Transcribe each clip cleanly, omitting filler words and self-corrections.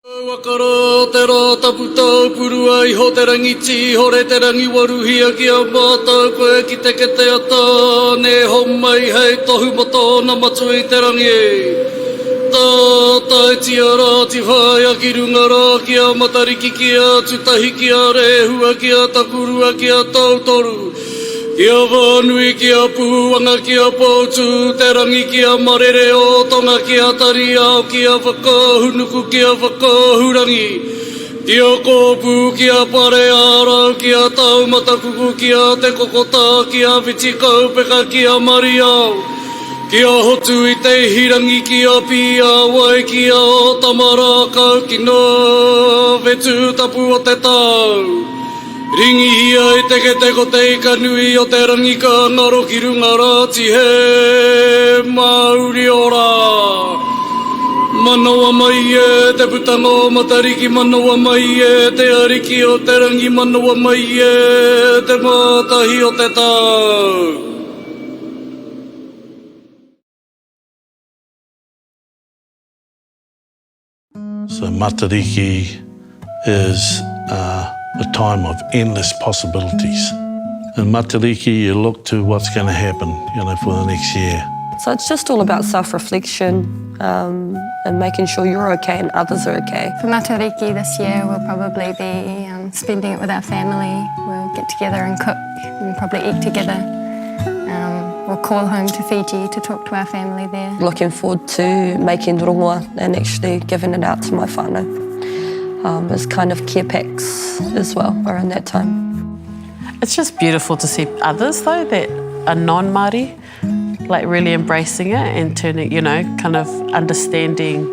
Wakaro te rā taputau purua iho te rangi ti, hore te rangi waruhia ki a mātou koe ki te kete ata, ne homai hei tohu moto na matu i te rangi. Tā tai tia rā ti whai a ki runga rā ki a matariki ki a tutahi ki a rehua ki a takurua ki a tautoru. Ki a whanui ki a puanga ki a pautu, te rangi ki a marere o tonga ki a tari ao ki a whakahunuku ki a whakahurangi. Ki a kōpū ki a pare ārau ki a taumatakuku ki a te kokota ki a viti kaupeka ki a mari ao. Ki a hotu i te hirangi ki a pia wai ki a o tamara kau ki no vetu tapu o te tau. Ringi hia i teke teko te ika nui o te rangi ka ngaro ki runga rāti he Māori ora. Manawa mai e te putanga o matariki, manawa mai e te ariki o te rangi, manawa mai e te mātahi o te tau. So Matariki is a time of endless possibilities. In Matariki, you look to what's going to happen, for the next year. So it's just all about self-reflection and making sure you're okay and others are okay. For Matariki this year, we'll probably be spending it with our family. We'll get together and cook and probably eat together. We'll call home to Fiji to talk to our family there. Looking forward to making rongoa and actually giving it out to my whānau. As kind of care packs as well around that time. It's just beautiful to see others though that are non-Māori, like really embracing it and turning, kind of understanding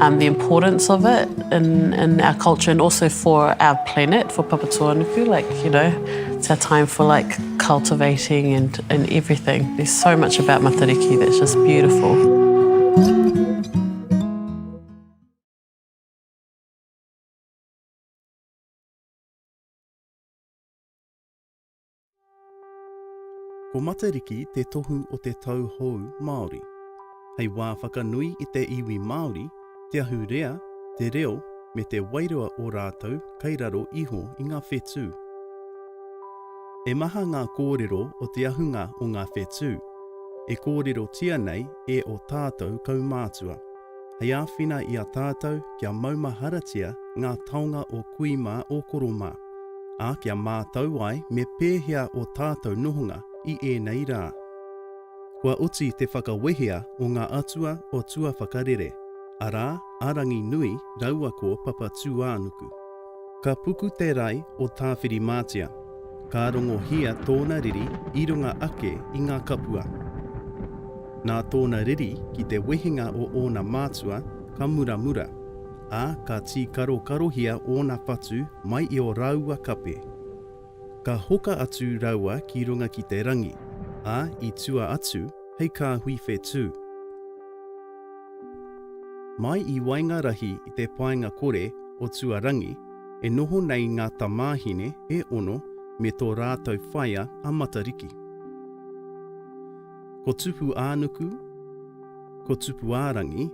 the importance of it in our culture and also for our planet, for Papatūānuku, it's our time for cultivating and everything. There's so much about Matariki that's just beautiful. Ko Matariki te tohu o te tauhou Māori. Hei wā whakanui i te iwi Māori, te ahurea, te reo me te wairua o rātou kairaro iho i ngā whetū. E maha ngā kōrero o te ahunga o ngā whetū. E kōrero tia nei e o tātou kaumātua. Hei āwhina i a tātou kia maumaharatia ngā taonga o kuima o koromā. A kia mātau ai me pēhea o tātou nohonga i ēnei rā. Kua uti te whakawehea o ngā atua o tua whakarere, arā arangi nui raua ko Papatūānuku. Ka puku te rai o tāwhiri mātia, ka rongo hia tōna riri i runga ake i ngā kapua. Nā tōna riri ki te wehenga o ōna mātua ka muramura, a ka tī karohia ōna whatu mai i o raua kape. Ka hoka atu raua ki runga ki te rangi, a i tua atu hei ka hui whetū. Mai i wainga rahi i te painga kore o tua rangi, e noho nei ngā tamāhine e ono me tō rātou whaia a Matariki. Ko tupu ānuku, ko tupu ārangi,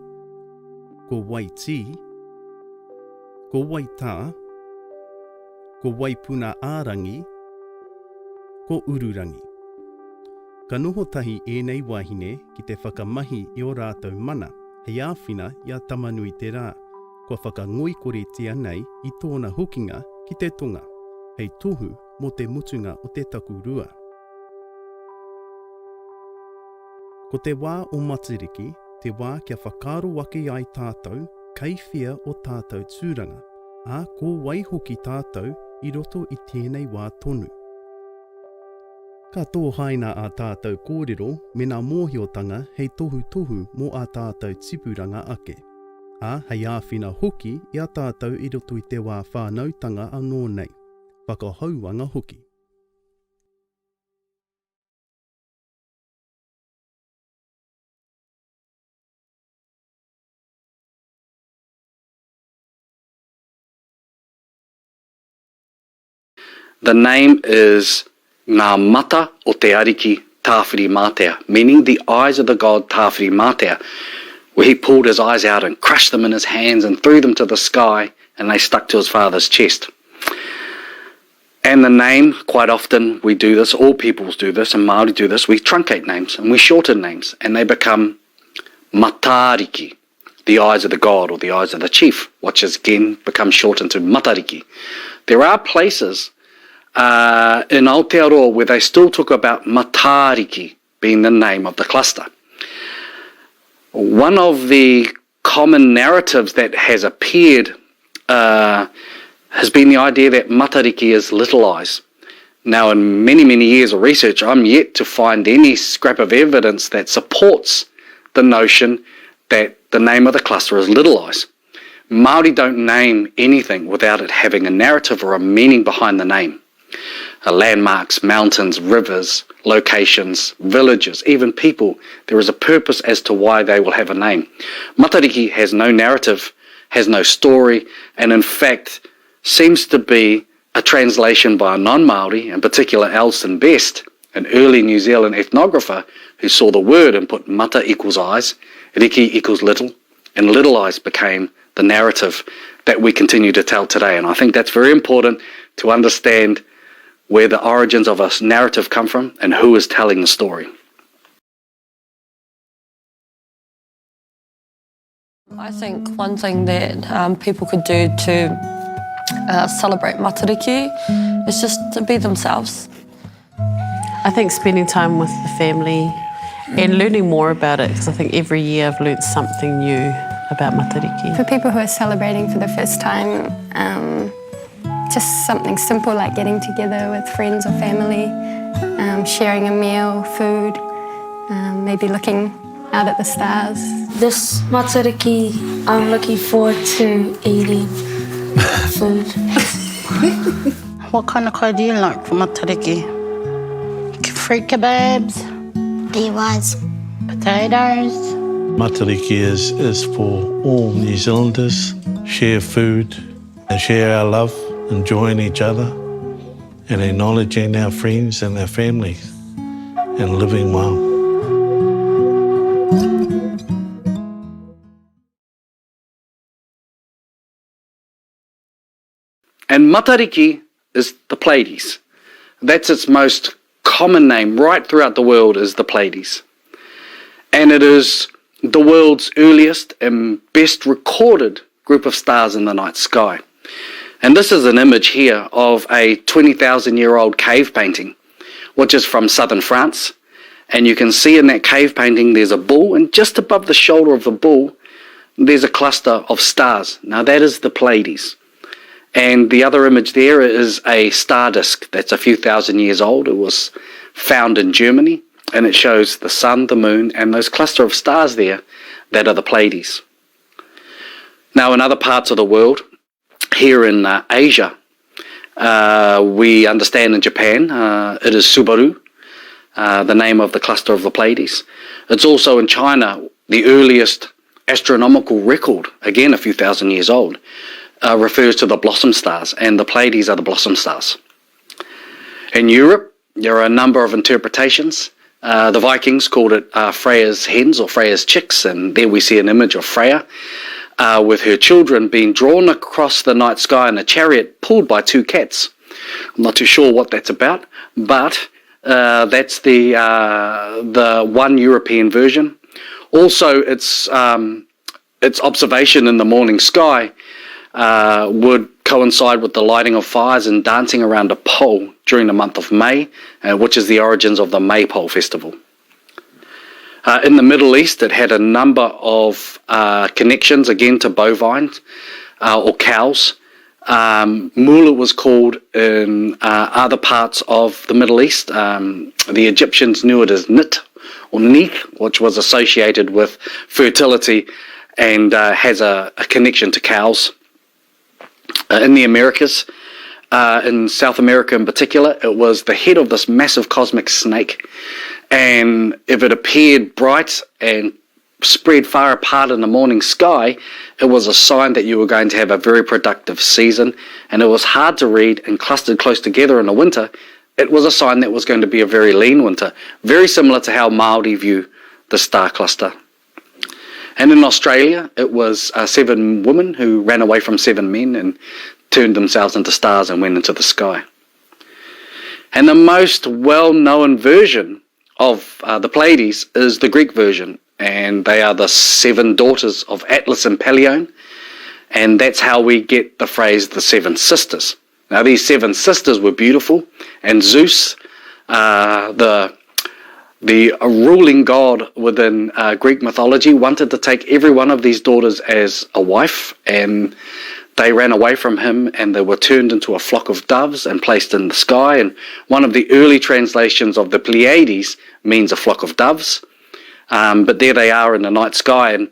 ko waiti, ko waitā, ko waipuna ārangi, ko ururangi. Ka noho tahi ēnei wahine ki te whakamahi i o rātou mana, hei āwhina i a tamanui te rā, kua whakangoi kore tia nei i tōna hokinga ki te tonga, hei tohu mo te mutunga o te takurua. Ko te wā o Matariki, te wā kia whakaro ake ai tātou, kei whia o tātou tūranga, a ko waihoki tātou i roto i tēnei wā tonu. Ka tō haina a tātou kōrero me nā mōhiotanga hei tohu mō a tātou tipuranga ake. A hei āwhina hoki i a tātou i roto i te wā whānautanga anō nei. Whakahauanga hoki. The name is Ngā Mata o Te Ariki Tāwhiri Mātea, meaning the eyes of the god Tāwhiri Mātea. where he pulled his eyes out and crushed them in his hands and threw them to the sky, and they stuck to his father's chest. And the name, quite often we do this, all peoples do this, and Māori do this, we truncate names and we shorten names, and they become Matariki, the eyes of the god or the eyes of the chief, which is again becomes shortened to Matariki. There are places in Aotearoa where they still talk about Matariki being the name of the cluster. One of the common narratives that has appeared has been the idea that Matariki is little eyes. Now, in many, many years of research, I'm yet to find any scrap of evidence that supports the notion that the name of the cluster is little eyes. Māori don't name anything without it having a narrative or a meaning behind the name. Landmarks, mountains, rivers, locations, villages, even people, there is a purpose as to why they will have a name. Matariki has no narrative, has no story, and in fact seems to be a translation by a non-Māori, in particular Alston Best, an early New Zealand ethnographer who saw the word and put mata equals eyes, riki equals little, and little eyes became the narrative that we continue to tell today. And I think that's very important to understand where the origins of a narrative come from and who is telling the story. I think one thing that people could do to celebrate Matariki is just to be themselves. I think spending time with the family and learning more about it, because I think every year I've learned something new about Matariki. For people who are celebrating for the first time, just something simple like getting together with friends or family, sharing a meal, food, maybe looking out at the stars. This Matariki, I'm looking forward to eating food. What kind of colour do you like for Matariki? Fruit kebabs? Be wise. Potatoes? Matariki is for all New Zealanders. Share food and share our love, enjoying each other and acknowledging our friends and our families and living well. And Matariki is the Pleiades. That's its most common name right throughout the world, is the Pleiades. And it is the world's earliest and best recorded group of stars in the night sky. And this is an image here of a 20,000-year-old cave painting, which is from southern France. And you can see in that cave painting there's a bull, and just above the shoulder of the bull there's a cluster of stars. Now that is the Pleiades. And the other image there is a star disk that's a few thousand years old. It was found in Germany, and it shows the sun, the moon, and those cluster of stars there that are the Pleiades. Now in other parts of the world, here in Asia, we understand in Japan, it is Subaru, the name of the cluster of the Pleiades. It's also in China, the earliest astronomical record, again a few thousand years old, refers to the blossom stars, and the Pleiades are the blossom stars. In Europe, there are a number of interpretations. The Vikings called it Freya's hens or Freya's chicks, and there we see an image of Freya with her children being drawn across the night sky in a chariot pulled by two cats. I'm not too sure what that's about, but that's the one European version. Also, its observation in the morning sky would coincide with the lighting of fires and dancing around a pole during the month of May, which is the origins of the Maypole festival. In the Middle East, it had a number of connections, again, to bovines or cows. Mula was called in other parts of the Middle East. The Egyptians knew it as Nit or Neith, which was associated with fertility and has a connection to cows. In the Americas, in South America in particular, it was the head of this massive cosmic snake. And if it appeared bright and spread far apart in the morning sky, it was a sign that you were going to have a very productive season. And it was hard to read and clustered close together in the winter. It was a sign that was going to be a very lean winter, very similar to how Māori view the star cluster. And in Australia, it was 7 women who ran away from 7 men and turned themselves into stars and went into the sky. And the most well-known version of the Pleiades is the Greek version, and they are the 7 daughters of Atlas and Pleione, and that's how we get the phrase the 7 sisters. Now these 7 sisters were beautiful, and Zeus, the ruling god within Greek mythology, wanted to take every one of these daughters as a wife, and they ran away from him and they were turned into a flock of doves and placed in the sky. And one of the early translations of the Pleiades means a flock of doves. But there they are in the night sky, and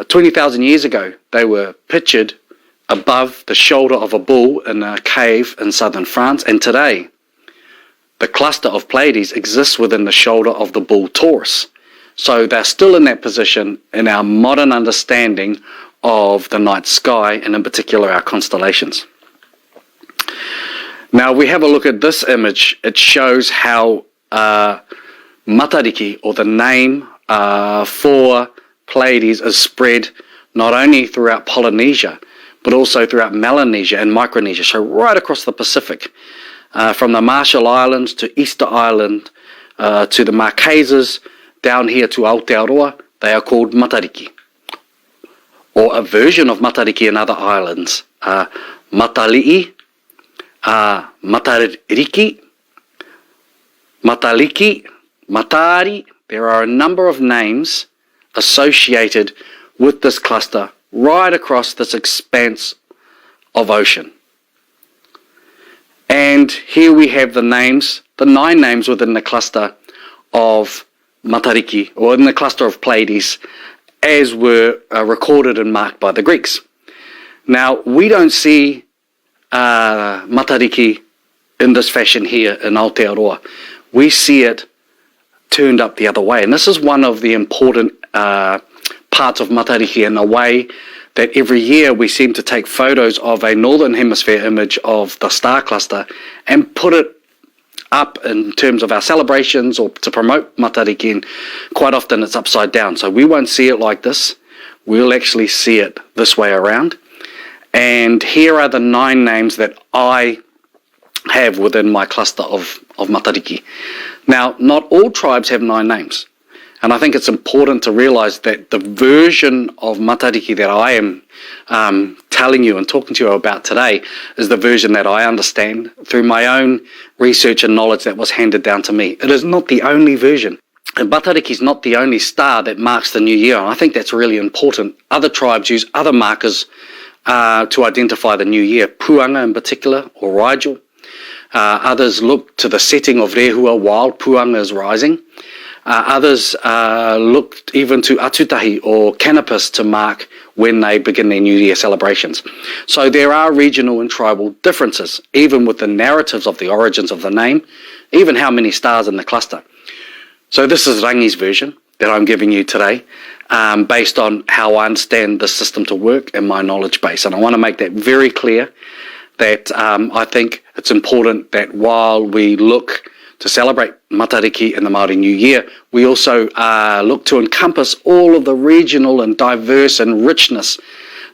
20,000 years ago they were pictured above the shoulder of a bull in a cave in southern France, and today the cluster of Pleiades exists within the shoulder of the bull Taurus. So they're still in that position in our modern understanding of the night sky, and in particular our constellations. Now we have a look at this image. It shows how Matariki, or the name for Pleiades, is spread not only throughout Polynesia but also throughout Melanesia and Micronesia, so right across the Pacific, from the Marshall Islands to Easter Island to the Marquesas down here to Aotearoa. They are called Matariki, or a version of Matariki in other islands. Matali'i, Matariki, Mataliki, Matari. There are a number of names associated with this cluster right across this expanse of ocean. And here we have the names, the 9 names within the cluster of Matariki, or in the cluster of Pleiades, as were recorded and marked by the Greeks. Now, we don't see Matariki in this fashion here in Aotearoa. We see it turned up the other way. And this is one of the important parts of Matariki, in a way that every year we seem to take photos of a northern hemisphere image of the star cluster and put it up in terms of our celebrations or to promote Matariki, and quite often it's upside down. So we won't see it like this. We'll actually see it this way around. And here are the 9 names that I have within my cluster of Matariki. Now, not all tribes have 9 names. And I think it's important to realise that the version of Matariki that I am telling you and talking to you about today is the version that I understand through my own research and knowledge that was handed down to me. It is not the only version. And Matariki is not the only star that marks the new year. And I think that's really important. Other tribes use other markers to identify the new year. Puanga in particular, or Rigel. Others look to the setting of Rehua while Puanga is rising. Others looked even to Atutahi or Canopus to mark when they begin their New Year celebrations. So there are regional and tribal differences, even with the narratives of the origins of the name, even how many stars in the cluster. So this is Rangi's version that I'm giving you today, based on how I understand the system to work and my knowledge base. And I want to make that very clear, that I think it's important that while we look to celebrate Matariki and the Māori New Year, we also look to encompass all of the regional and diverse and richness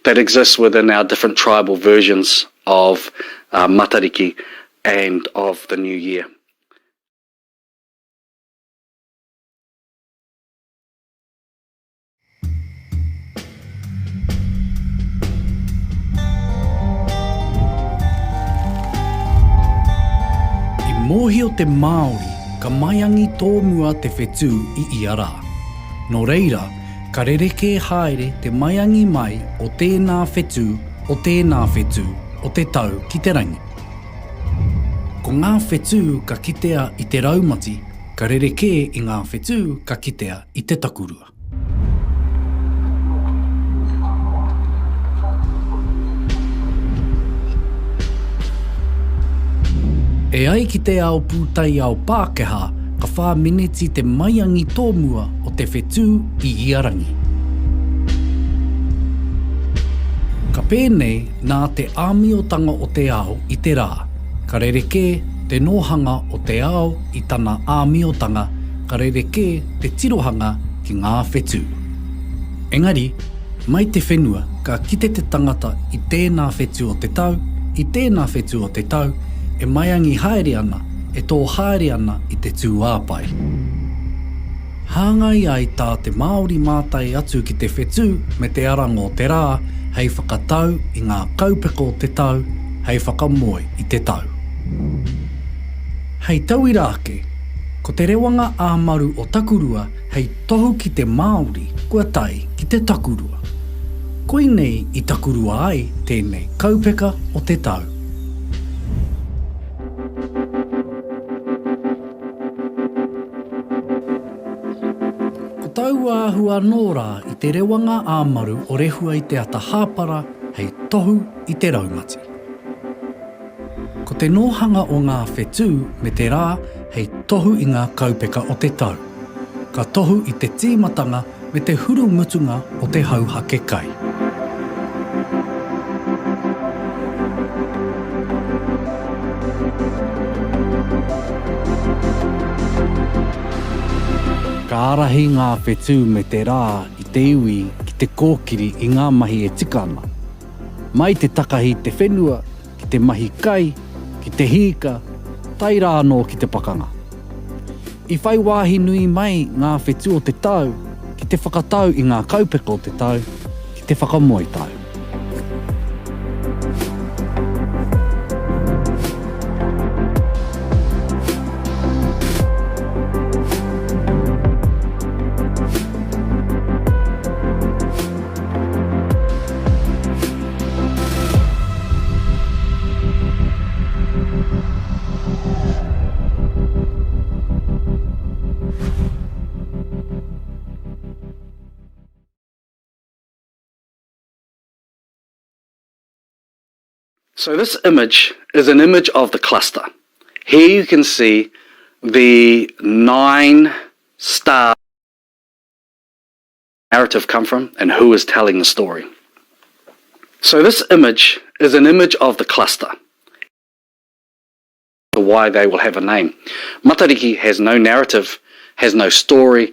that exists within our different tribal versions of Matariki and of the New Year. Mōhi o te Māori, ka maiangi tōmua te whetū I iara. Nō reira, ka rereke haere te maiangi mai o tēnā whetū, o tēnā whetū, o te tau ki te rangi. Ko ngā whetū ka kitea I te raumati, ka rereke I ngā whetū ka kitea I te takurua. E ai ki te ao pūtai ao Pākehā, ka whā mineti te maiangi tōmua o te whetū I Iarangi. Ka pēnei nā te āmiotanga o te ao I te rā, ka rereke te nōhanga o te ao I tana āmiotanga, ka rereke te tirohanga ki ngā whetū. Engari, mai te whenua ka kite te tangata i tēnā whetū o te tau, i tēnā whetū o te tau, e maiangi haere ana, e tō haere ana i te tū āpai. Hāngai ai tā te Māori mātai atu ki te whetū me te aranga o te rā, hei whakatau i ngā kaupeko o te tau, hei whakamoe i te tau. Hei tauirāke, ko te rewanga āmaru o takurua, hei tohu ki te Māori, kua tai ki te takurua. Koinei i takurua ai tēnei kaupeka o te tau. Ko tau āhua nō rā i te rewanga āmaru o rehua i te ata hāpara, hei tohu i te raumati. Ko te nōhanga o ngā whetū me te rā, hei tohu i ngā kaupeka o te tau. Ka tohu i te tīmatanga me te hurumutunga o te hauhake kai. Ka arahi ngā whetū me te rā i te iwi ki te kōkiri i ngā mahi e tika ana. Mai te takahi te whenua, ki te mahi kai, ki te hika, tai rā anō ki te pakanga. I whai wāhi nui mai ngā whetū o te tau, ki te whakatau i ngā kaupeka o te tau, ki te whakamoe tau. So this image is an image of the cluster. Here you can see the 9 stars narrative come from and who is telling the story. So this image is an image of the cluster. Why they will have a name. Matariki has no narrative, has no story,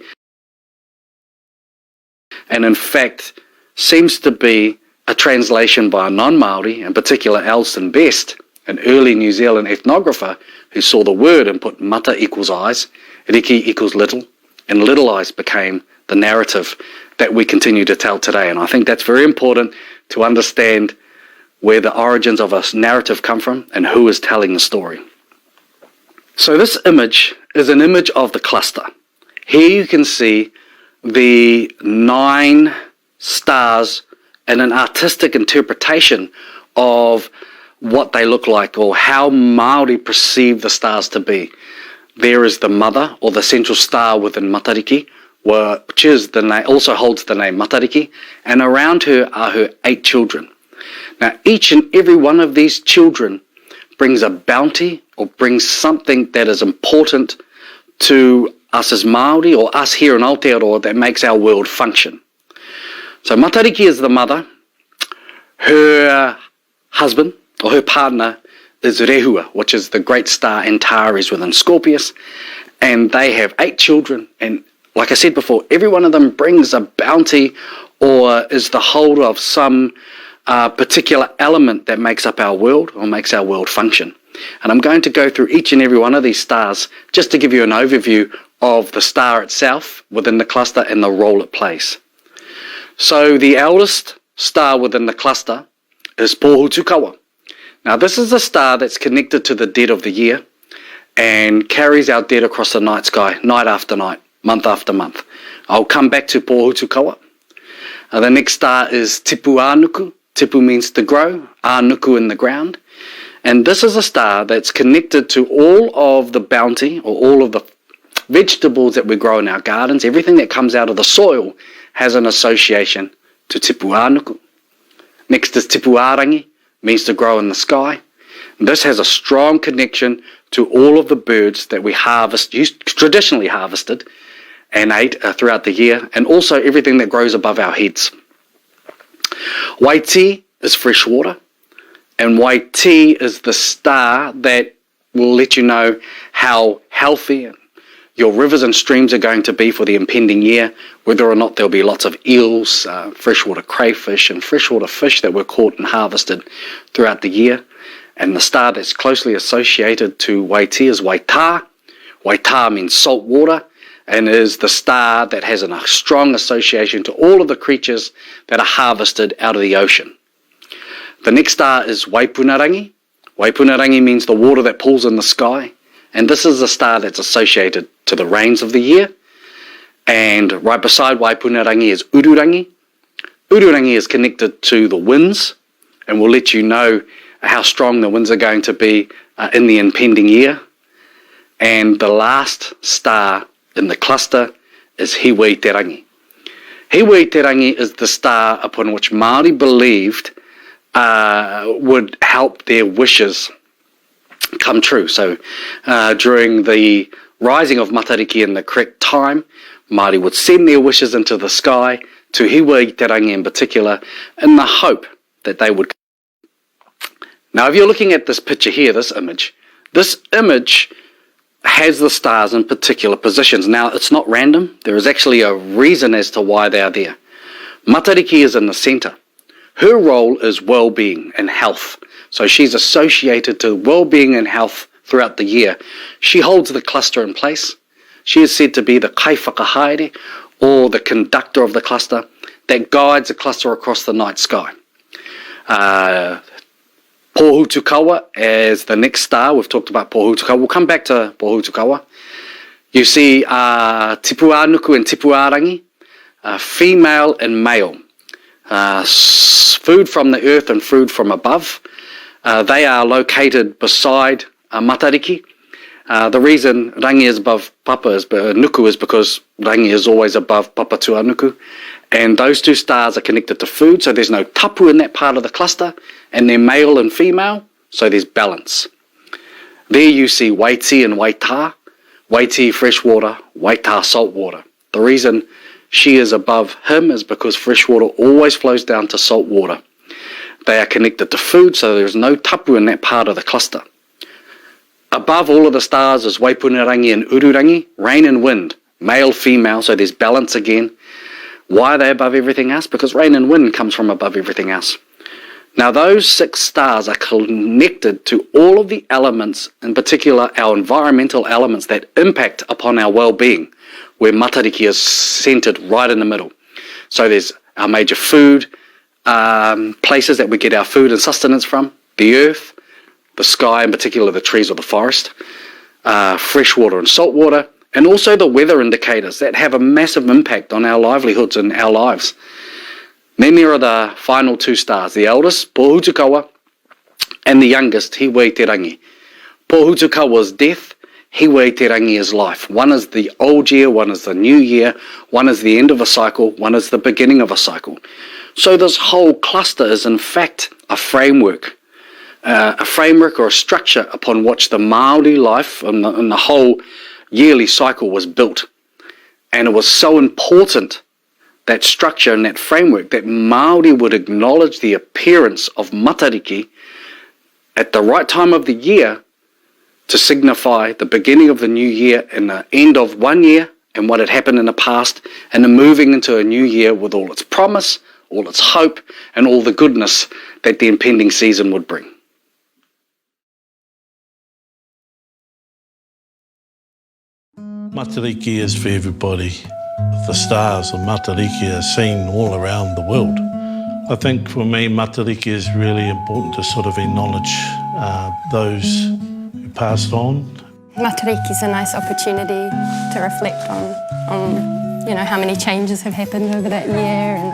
and in fact seems to be a translation by a non-Māori, in particular Alston Best, an early New Zealand ethnographer who saw the word and put mata equals eyes, riki equals little, and little eyes became the narrative that we continue to tell today. And I think that's very important to understand where the origins of a narrative come from and who is telling the story. So this image is an image of the cluster. Here you can see the 9 stars and an artistic interpretation of what they look like or how Māori perceive the stars to be. There is the mother or the central star within Matariki, which is the name, also holds the name Matariki, and around her are her 8 children. Now each and every one of these children brings a bounty or brings something that is important to us as Māori or us here in Aotearoa that makes our world function. So Matariki is the mother, her husband or her partner is Rehua, which is the great star Antares within Scorpius, and they have 8 children, and like I said before, every one of them brings a bounty or is the holder of some particular element that makes up our world or makes our world function. And I'm going to go through each and every one of these stars just to give you an overview of the star itself within the cluster and the role it plays. So the eldest star within the cluster is Pōhutukawa. Now this is a star that's connected to the dead of the year and carries our dead across the night sky, night after night, month after month. I'll come back to Pōhutukawa. The next star is Tipu Ānuku. Tipu means to grow, Ānuku in the ground. And this is a star that's connected to all of the bounty or all of the vegetables that we grow in our gardens. Everything that comes out of the soil has an association to Tipu Ānuku. Next is Tipu Ārangi, means to grow in the sky. And this has a strong connection to all of the birds that we traditionally harvested and ate throughout the year, and also everything that grows above our heads. Waiti is fresh water, and Waiti is the star that will let you know how healthy and your rivers and streams are going to be for the impending year, whether or not there'll be lots of eels, freshwater crayfish and freshwater fish that were caught and harvested throughout the year. And the star that's closely associated to Waiti is Waitā. Waitā means salt water, and is the star that has a strong association to all of the creatures that are harvested out of the ocean. The next star is Waipunarangi. Waipunarangi means the water that pools in the sky, and this is a star that's associated to the rains of the year. And right beside Waipunarangi is Ururangi. Ururangi is connected to the winds, and will let you know how strong the winds are going to be in the impending year. And the last star in the cluster is Hiwei Te Rangi. Hiwei Te Rangi is the star upon which Māori believed would help their wishes come true. So during the rising of Matariki in the correct time, Māori would send their wishes into the sky to Hiwei Te Rangi in particular, in the hope that they would. Now, if you're looking at this picture here, this image has the stars in particular positions. Now, it's not random. There is actually a reason as to why they are there. Matariki is in the centre. Her role is well-being and health. So she's associated to well-being and health throughout the year. She holds the cluster in place. She is said to be the kaiwhakahaere, or the conductor of the cluster, that guides the cluster across the night sky. Pōhutukawa as the next star. We've talked about Pōhutukawa. We'll come back to Pōhutukawa. You see Tipuanuku and Tipuarangi, female and male. Food from the earth and food from above. They are located beside Matariki. The reason Rangi is above Nuku is because Rangi is always above Papa Tuanuku. And those two stars are connected to food, so there's no tapu in that part of the cluster, and they're male and female, so there's balance. There you see Waiti and Waitā. Waiti freshwater, Waitā saltwater. The reason she is above him is because freshwater always flows down to salt water. They are connected to food, so there's no tapu in that part of the cluster. Above all of the stars is Waipunarangi and Ururangi, rain and wind, male, female, so there's balance again. Why are they above everything else? Because rain and wind comes from above everything else. Now those 6 stars are connected to all of the elements, in particular our environmental elements that impact upon our well-being, where Matariki is centred right in the middle. So there's our major food, places that we get our food and sustenance from, the earth, the sky, in particular the trees or the forest, fresh water and salt water, and also the weather indicators that have a massive impact on our livelihoods and our lives. Then there are the final 2 stars, the eldest, Pōhutukawa, and the youngest, Hiwei Te Rangi. Pōhutukawa's death, Hiwei Te Rangi is life. One is the old year, one is the new year, one is the end of a cycle, one is the beginning of a cycle. So this whole cluster is in fact a framework or a structure upon which the Māori life and the whole yearly cycle was built. And it was so important, that structure and that framework, that Māori would acknowledge the appearance of Matariki at the right time of the year to signify the beginning of the new year and the end of one year and what had happened in the past, and then moving into a new year with all its promise, all its hope, and all the goodness that the impending season would bring. Matariki is for everybody. The stars of Matariki are seen all around the world. I think for me, Matariki is really important to sort of acknowledge those who passed on. Matariki is a nice opportunity to reflect on how many changes have happened over that year and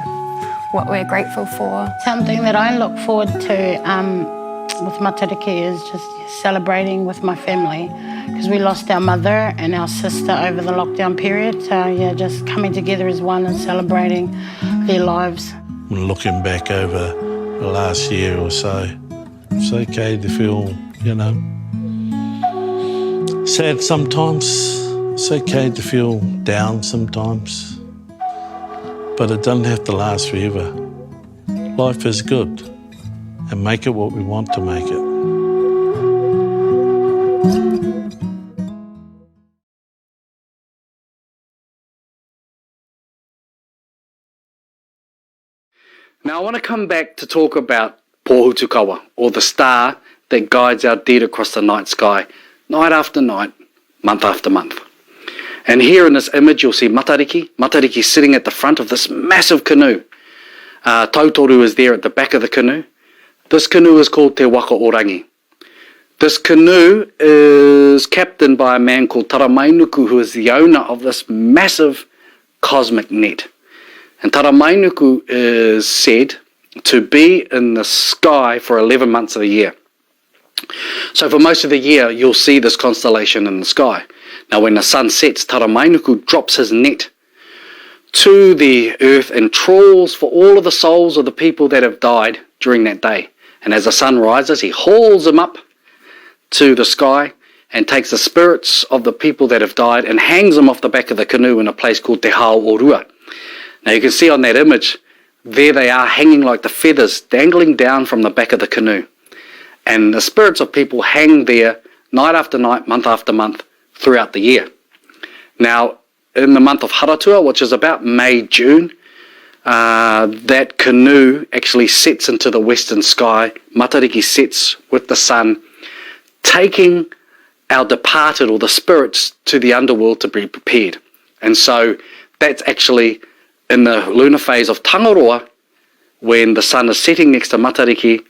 what we're grateful for. Something that I look forward to with Matariki is just celebrating with my family, because we lost our mother and our sister over the lockdown period. So yeah, just coming together as one and celebrating their lives. Looking back over the last year or so, it's okay to feel, sad sometimes. It's okay to feel down sometimes. But it doesn't have to last forever. Life is good, and make it what we want to make it. Now I want to come back to talk about Pōhutukawa, or the star that guides our dead across the night sky, night after night, month after month. And here in this image you'll see Matariki sitting at the front of this massive canoe. Tautoru is there at the back of the canoe. This canoe is called Te Waka Orangi. This canoe is captained by a man called Taramainuku, who is the owner of this massive cosmic net. And Taramainuku is said to be in the sky for 11 months of the year. So for most of the year, you'll see this constellation in the sky. Now when the sun sets, Taramainuku drops his net to the earth and trawls for all of the souls of the people that have died during that day. And as the sun rises, he hauls them up to the sky and takes the spirits of the people that have died and hangs them off the back of the canoe in a place called Te Hao Orua. Now you can see on that image, there they are hanging like the feathers dangling down from the back of the canoe. And the spirits of people hang there night after night, month after month throughout the year. Now in the month of Haratua, which is about May, June, that canoe actually sets into the western sky. Matariki sets with the sun, taking our departed or the spirits to the underworld to be prepared. And so that's actually in the lunar phase of Tangaroa, when the sun is setting next to Matariki.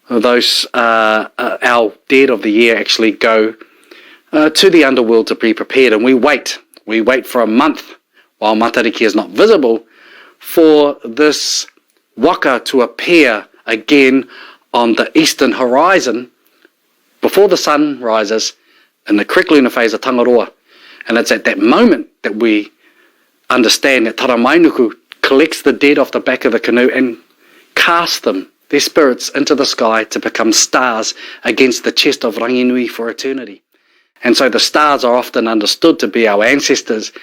Those our dead of the year actually go to the underworld to be prepared, and we wait for a month while Matariki is not visible for this waka to appear again on the eastern horizon before the sun rises in the correct lunar phase of Tangaroa. And it's at that moment that we understand that Taramainuku collects the dead off the back of the canoe and casts them, their spirits, into the sky to become stars against the chest of Ranginui for eternity. And so the stars are often understood to be our ancestors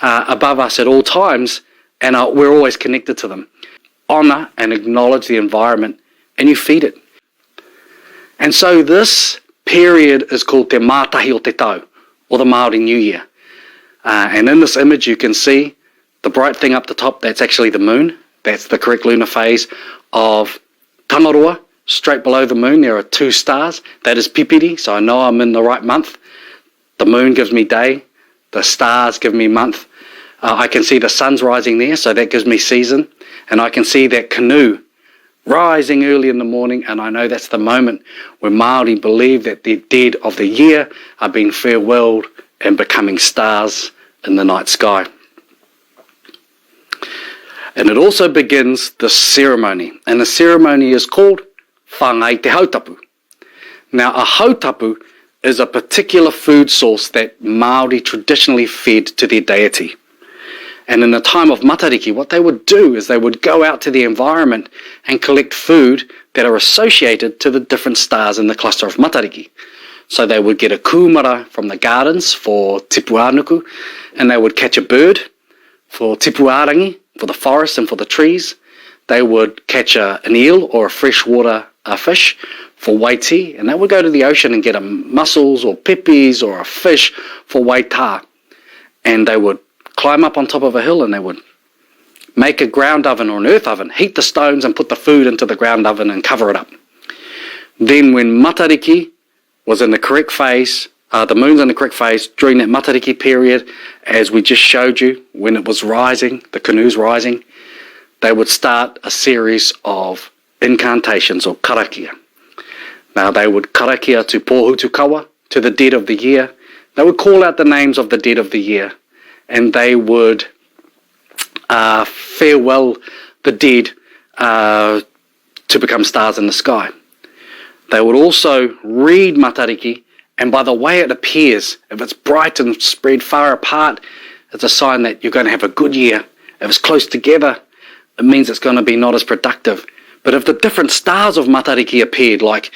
above us at all times, and we're always connected to them. Honour and acknowledge the environment, and you feed it. And so this period is called Te Mātahi o Te Tau, or the Māori New Year. And in this image you can see the bright thing up the top, that's actually the moon. That's the correct lunar phase of Tangaroa. Straight below the moon there are two stars. That is Pipiri, so I know I'm in the right month. The moon gives me day, the stars give me month. I can see the sun's rising there, so that gives me season. And I can see that canoe rising early in the morning, and I know that's the moment when Māori believe that their dead of the year are being farewelled and becoming stars in the night sky. And it also begins the ceremony, and the ceremony is called Whangai Te Hautapu. Now a hautapu is a particular food source that Māori traditionally fed to their deity. And in the time of Matariki, what they would do is they would go out to the environment and collect food that are associated to the different stars in the cluster of Matariki. So they would get a kumara from the gardens for tipu anuku, and they would catch a bird for tipu arangi, for the forest and for the trees. They would catch an eel or a freshwater fish for waiti, and they would go to the ocean and get mussels or pepes or a fish for waita. And they would climb up on top of a hill and they would make a ground oven or an earth oven, heat the stones and put the food into the ground oven and cover it up. Then when Matariki was in the correct phase, the moon's in the correct phase, during that Matariki period, as we just showed you, when it was rising, the canoe's rising, they would start a series of incantations or karakia. Now they would karakia to Pōhutukawa, to the dead of the year. They would call out the names of the dead of the year, and they would farewell the dead to become stars in the sky. They would also read Matariki, and by the way it appears, if it's bright and spread far apart, it's a sign that you're going to have a good year. If it's close together, it means it's going to be not as productive. But if the different stars of Matariki appeared, like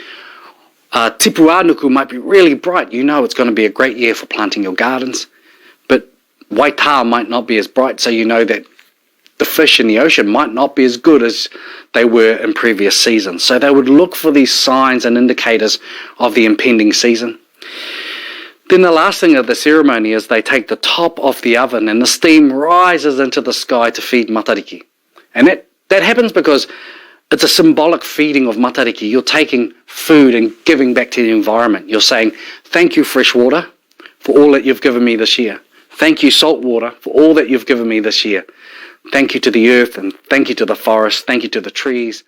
tipu anuku might be really bright, you know it's going to be a great year for planting your gardens. But waita might not be as bright, so you know that the fish in the ocean might not be as good as they were in previous seasons. So they would look for these signs and indicators of the impending season. Then the last thing of the ceremony is they take the top off the oven and the steam rises into the sky to feed Matariki. And that That happens because it's a symbolic feeding of Matariki. You're taking food and giving back to the environment. You're saying, thank you, fresh water, for all that you've given me this year. Thank you, salt water, for all that you've given me this year. Thank you to the earth, and thank you to the forest, thank you to the trees.